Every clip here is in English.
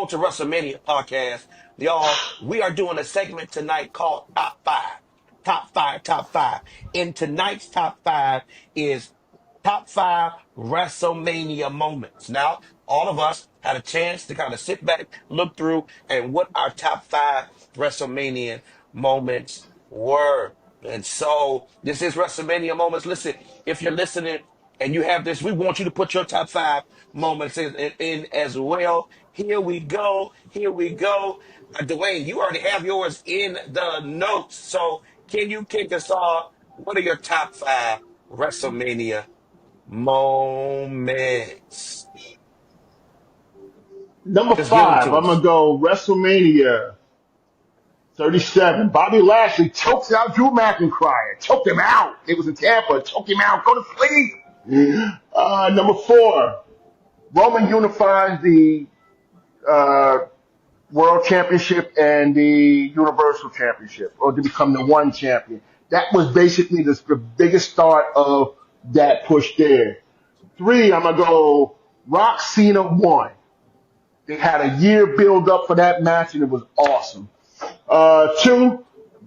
Welcome to Wrestlemania podcast. Y'all, we are doing a segment tonight called Top 5. Top 5, Top 5. And tonight's Top 5 is Top 5 WrestleMania moments. Now, all of us had a chance to kind of sit back, look through, and what our top 5 WrestleMania moments were. And so, this is WrestleMania moments. Listen, if you're listening and you have this, we want you to put your top 5 moments in as well. Here we go. Here we go. Dwayne, you already have yours in the notes. So, can you kick us off? What are your top 5 WrestleMania moments? Number Just give them 5, to I'm going us. to go WrestleMania 37. Bobby Lashley chokes out Drew McIntyre. Choked him out. It was in Tampa. Choke him out. Go to sleep. Number 4, Roman unifies the World Championship and the Universal Championship, or to become the one champion. That was basically the biggest start of that push there. 3, I'm going to go Rock Cena 1. They had a year build up for that match, and it was awesome. 2,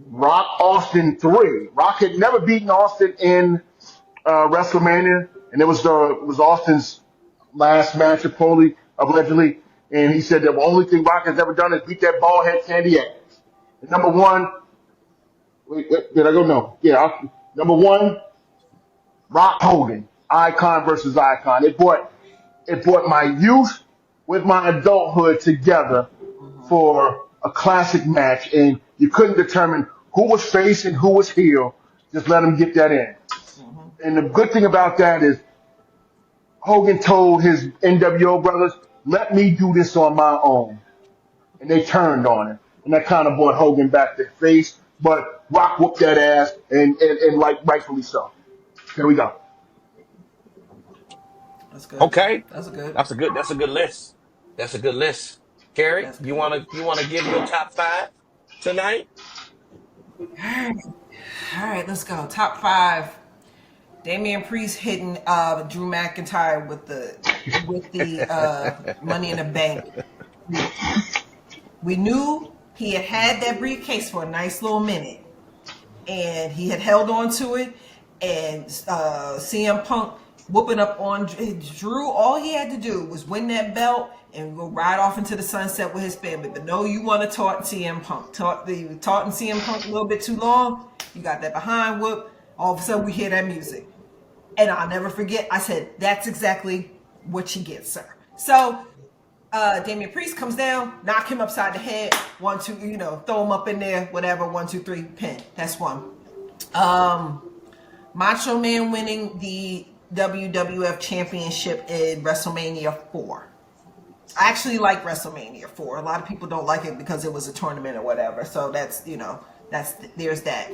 Rock Austin 3. Rock had never beaten Austin in WrestleMania, and it was Austin's last match, allegedly. And he said the only thing Rock has ever done is beat that bald head Sandy Adams. And number 1, wait, did I go? No. Yeah. Number 1, Rock Hogan, icon versus icon. It brought my youth with my adulthood together for a classic match, and you couldn't determine who was face and who was heel. Just let them get that in. And the good thing about that is Hogan told his NWO brothers, let me do this on my own. And they turned on him. And that kind of brought Hogan back to face. But Rock whooped that ass, and rightfully so. There we go. That's good. Okay. That's a good list. That's a good list. Carrie, That's you good. wanna give your top 5 tonight? All right, let's go. Top 5. Damian Priest hitting Drew McIntyre with the Money in the Bank. We knew he had that briefcase for a nice little minute, and he had held on to it. And CM Punk whooping up on Drew. All he had to do was win that belt and go right off into the sunset with his family. But no, you want to taunt CM Punk. Taunting CM Punk a little bit too long. You got that behind whoop. All of a sudden, we hear that music. And I'll never forget, I said, that's exactly what you get, sir. So, Damian Priest comes down, knock him upside the head. 1, 2, throw him up in there, whatever. 1, 2, 3, pin. That's 1. Macho Man winning the WWF Championship in WrestleMania 4. I actually like WrestleMania 4. A lot of people don't like it because it was a tournament or whatever. So there's that.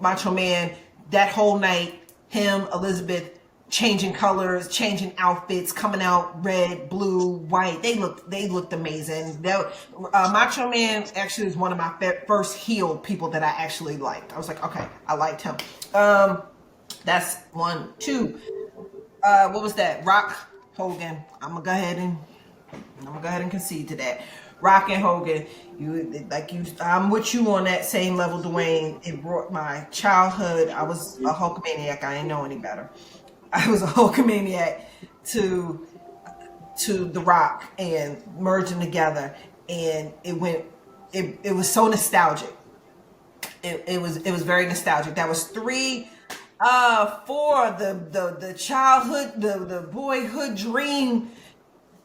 Macho Man, that whole night, him, Elizabeth, changing colors, changing outfits, coming out red, blue, white. They looked amazing. Macho Man actually was one of my first heel people that I actually liked. I was like, okay, I liked him. That's 1. 2. What was that? Rock, Hogan. I'm gonna go ahead and concede to that. Rock and Hogan, I'm with you on that same level, Dwayne. It brought my childhood. I was a Hulkamaniac. I didn't know any better. I was a Hulkamaniac to The Rock and merging together, and it was so nostalgic. It was very nostalgic. That was 3. 4, the childhood, the boyhood dream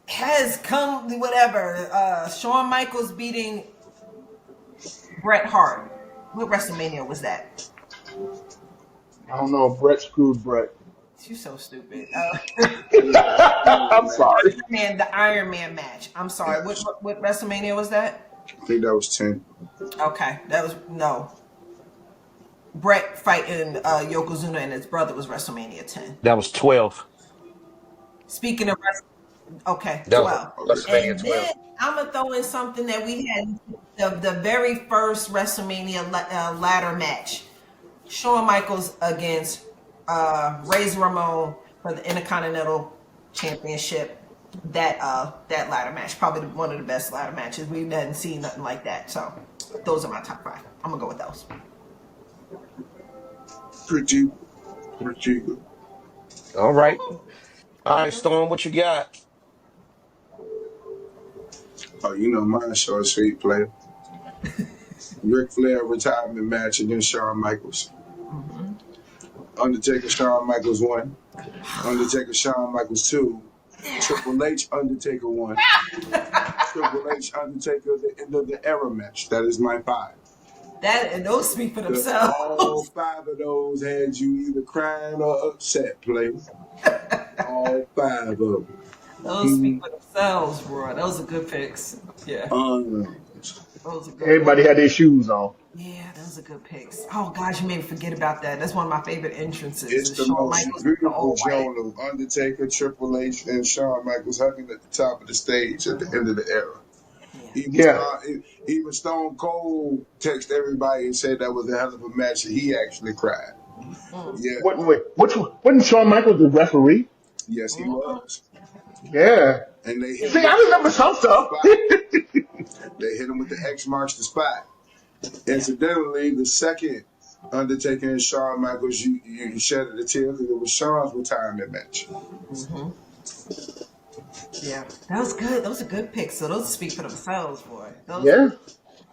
has come, whatever. Shawn Michaels beating Bret Hart. What WrestleMania was that? I don't know. Brett screwed Brett. You're so stupid. I'm sorry. The Iron Man match. I'm sorry. What WrestleMania was that? I think that was 10. Okay. That was, no. Bret fighting Yokozuna and his brother was WrestleMania 10. That was 12. Speaking of okay, That 12. was WrestleMania And 12. then I'm going to throw in something that we had, the very first WrestleMania ladder match. Shawn Michaels against Razor Ramon for the Intercontinental Championship. that ladder match. Probably one of the best ladder matches. We hadn't seen nothing like that. So those are my top five. I'm gonna go with those. Pretty, pretty good. All right. All right, Storm, what you got? Oh, you know mine short sweet play. Ric Flair retirement match against Shawn Michaels. Mm-hmm. Undertaker, Shawn Michaels 1. Undertaker, Shawn Michaels 2. Triple H, Undertaker 1. Triple H, Undertaker, the end of the era match. That is my 5. That and those speak for All themselves. 5 of those had you either crying or upset, play. All 5 of them. Those speak for themselves, bro. Those are good picks. Yeah, Um, those are good picks. Everybody had their shoes on. Yeah, those are good picks. Oh gosh, you made me forget about that. That's one of my favorite entrances. it's Is the Shawn most Michaels with the beautiful all white. joke of Undertaker, Triple H, and Shawn Michaels hugging at the top of the stage at the end of the era. Yeah. Yeah. Even Stone Cold texted everybody and said that was a hell of a match, and he actually cried. Mm. Yeah, Wasn't Shawn Michaels the referee? yes, he Mm-hmm. was. Yeah. And they hit him See, I with the remember X some marks the stuff. spot. They hit him with the X marks the spot. Yeah. Incidentally, the second Undertaker and Shawn Michaels, you shedded a tear because it was Shawn's retirement match. Mm-hmm. Yeah, that was good. Those are good picks. So those speak for themselves, boy. Yeah.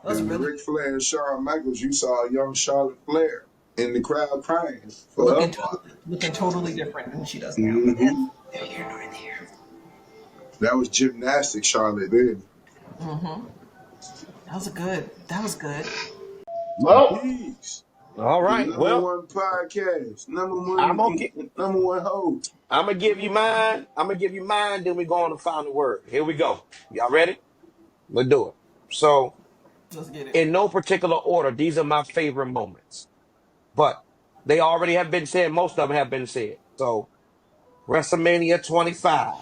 Those And really Ric Flair and Shawn Michaels, you saw a young Charlotte Flair in the crowd crying for her looking father. looking totally different than she does now. But Hmm they're here nor there. That was gymnastic Charlotte then. Mm-hmm. That was good. That was good. Well, Peace. All The right. number Well, one podcast, I'm gonna get, number one host. I'm gonna give you mine. I'm gonna give you mine. Then we go on to final word. Here we go. Y'all ready? Let's do it. So, Let's get it. in no particular order, these are my favorite moments. But they already have been said. Most of them have been said. So, WrestleMania 25,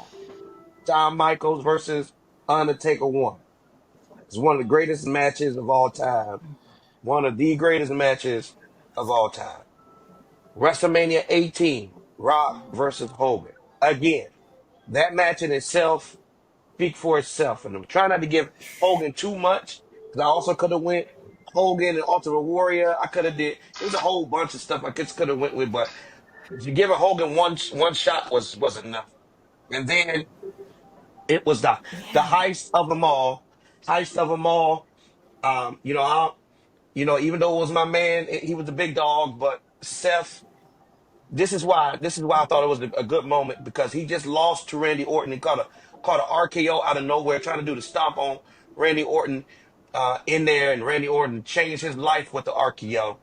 Shawn Michaels versus Undertaker 1. It's one of the greatest matches of all time. One of the greatest matches of all time. WrestleMania 18, Rock versus Hogan. Again, that match in itself speak for itself. And I'm trying not to give Hogan too much because I also could have went Hogan and Ultimate Warrior. I could have did. It was a whole bunch of stuff I just could have went with, but to give a Hogan one shot was enough. And then it was the Yeah. heist of them all. Heist of them all. You know, even though it was my man, he was the big dog, but Seth. This is why I thought it was a good moment because he just lost to Randy Orton and caught an RKO out of nowhere, trying to do the stomp on Randy Orton in there, and Randy Orton changed his life with the RKO.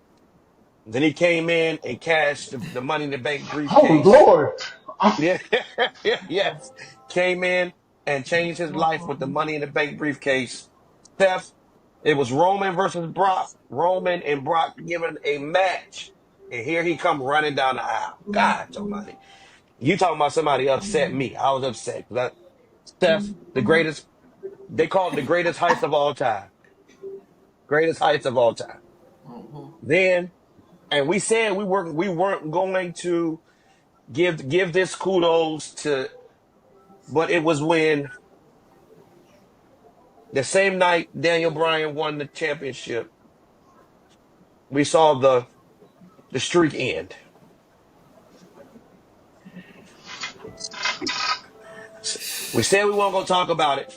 Then he came in and cashed the Money in the Bank oh briefcase. Lord. Oh, Yeah, yes, came in and changed his life with the Money in the Bank briefcase. Steph, it was Roman versus Brock. Roman and Brock given a match. And here he come running down the aisle. God almighty. You talking about somebody upset me. I was upset. Steph, the greatest, they call it the greatest heist of all time. Greatest heist of all time. Mm-hmm. Then, and we said we weren't going to give this kudos to, but it was when the same night Daniel Bryan won the championship, we saw the streak end. We said we weren't going to talk about it,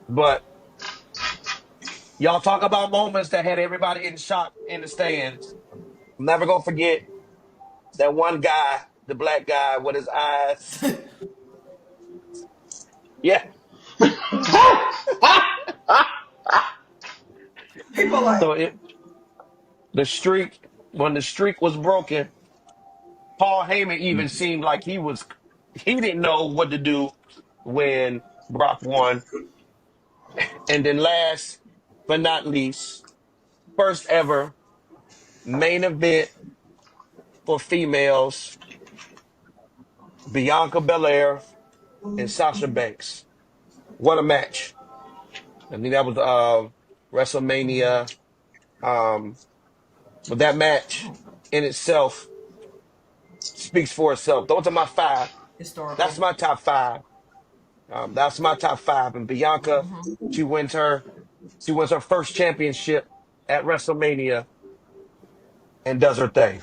but y'all talk about moments that had everybody in shock in the stands. I'm never gonna forget that one guy, the black guy with his eyes. Yeah. People like, So the streak when the streak was broken, Paul Heyman even seemed like he didn't know what to do when Brock won. And then last but not least, first ever main event for females, Bianca Belair and Sasha Banks. What a match. I mean, that was WrestleMania. Um, but that match in itself speaks for itself. Those are my five. Historical. That's my top five. That's my top five. And Bianca, she wins her she wins her first championship at WrestleMania and does her thing.